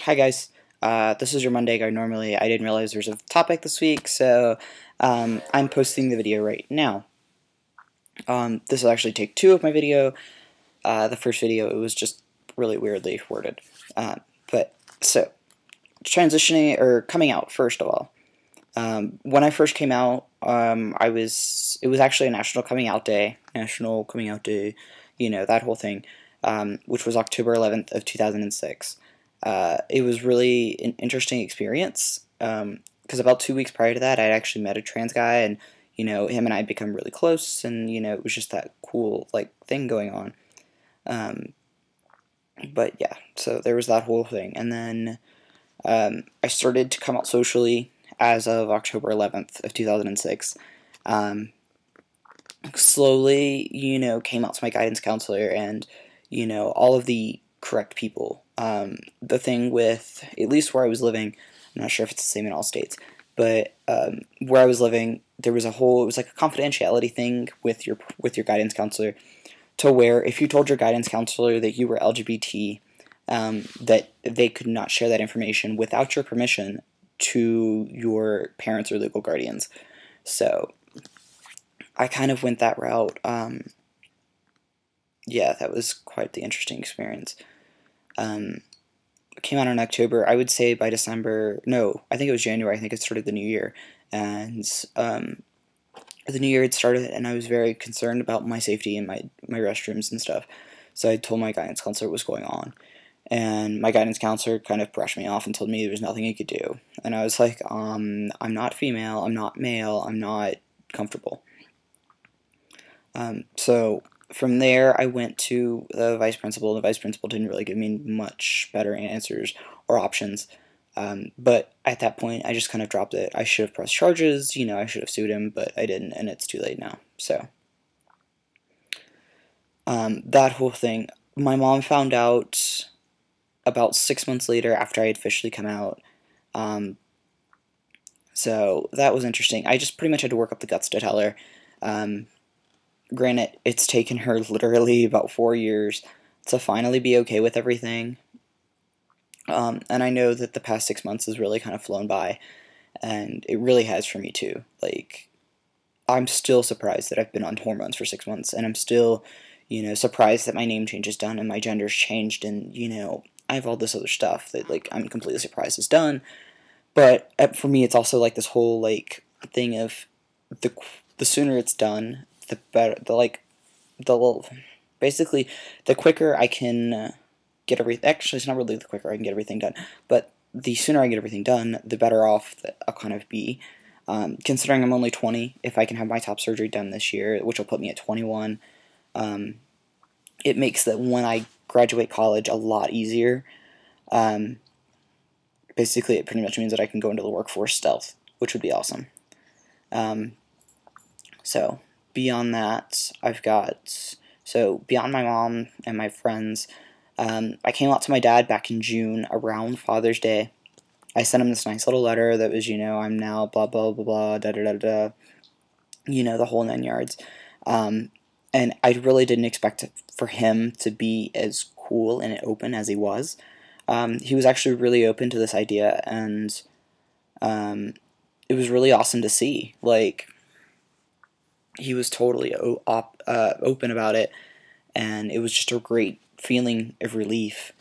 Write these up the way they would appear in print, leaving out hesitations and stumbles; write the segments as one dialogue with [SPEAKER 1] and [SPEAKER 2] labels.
[SPEAKER 1] Hi guys, this is your Monday guide. Normally I didn't realize there's a topic this week, so I'm posting the video right now. This will actually take two of my video. The first video, it was just really weirdly worded. So, transitioning, or coming out, first of all. When I first came out, it was actually a National Coming Out Day, that whole thing, which was October 11th of 2006. It was really an interesting experience, because about 2 weeks prior to that, I had actually met a trans guy, and, him and I had become really close, and, it was just that cool, thing going on. But yeah, so there was that whole thing, and then, I started to come out socially as of October 11th of 2006. Slowly, came out to my guidance counselor and, all of the correct people. The thing with, at least where I was living, I'm not sure if it's the same in all states, but where I was living, there was it was like a confidentiality thing with your guidance counselor, to where if you told your guidance counselor that you were LGBT, that they could not share that information without your permission to your parents or legal guardians. So I kind of went that route. Yeah, that was quite the interesting experience. It came out in October. I would say by December, no, I think it was January. I think it started the new year. And the new year had started, and I was very concerned about my safety and my restrooms and stuff. So I told my guidance counselor what was going on. And my guidance counselor kind of brushed me off and told me there was nothing he could do. And I was like, I'm not female, I'm not male, I'm not comfortable. So from there, I went to the vice principal. The vice principal didn't really give me much better answers or options. But at that point, I just kind of dropped it. I should have pressed charges, I should have sued him, but I didn't, and it's too late now. So that whole thing, my mom found out about 6 months later after I had officially come out. So that was interesting. I just pretty much had to work up the guts to tell her. Granted, it's taken her literally about 4 years to finally be okay with everything. And I know that the past 6 months has really kind of flown by, and it really has for me too. I'm still surprised that I've been on hormones for 6 months, and I'm still, surprised that my name change is done and my gender's changed, and, I have all this other stuff that, I'm completely surprised is done. But for me, it's also, this whole, thing of the sooner it's done, the better, basically, the quicker I can get everything, actually, it's not really the quicker I can get everything done, but the sooner I get everything done, the better off that I'll kind of be. Considering I'm only 20, if I can have my top surgery done this year, which will put me at 21, it makes that when I graduate college a lot easier. Basically, it pretty much means that I can go into the workforce stealth, which would be awesome. So, beyond that, beyond my mom and my friends, I came out to my dad back in June around Father's Day. I sent him this nice little letter that was, I'm now blah, blah, blah, blah, da, da, da, da, the whole 9 yards. And I really didn't expect for him to be as cool and open as he was. He was actually really open to this idea, and it was really awesome to see. He was totally open about it, and it was just a great feeling of relief,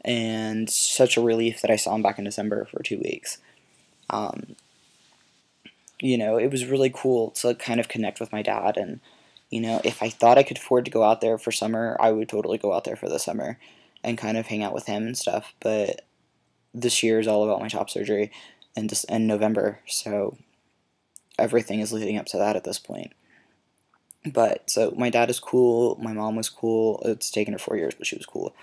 [SPEAKER 1] and such a relief that I saw him back in December for 2 weeks. It was really cool to kind of connect with my dad, and if I thought I could afford to go out there for summer, I would totally go out there for the summer and kind of hang out with him and stuff. But this year is all about my top surgery in November, so everything is leading up to that at this point. But so my dad is cool, my mom was cool. It's taken her 4 years, but she was cool.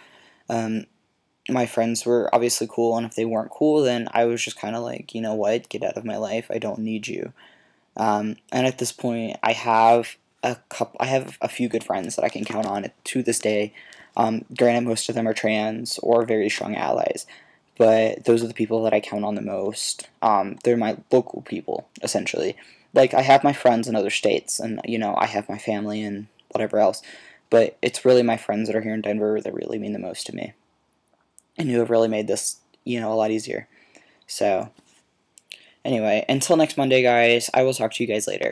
[SPEAKER 1] My friends were obviously cool, and if they weren't cool, then I was just kind of like, you know what, get out of my life. I don't need you. And at this point, I have a few good friends that I can count on to this day. Granted, most of them are trans or very strong allies, but those are the people that I count on the most. They're my local people, essentially. I have my friends in other states, and, I have my family and whatever else, but it's really my friends that are here in Denver that really mean the most to me, and who have really made this a lot easier. So anyway, until next Monday, guys, I will talk to you guys later.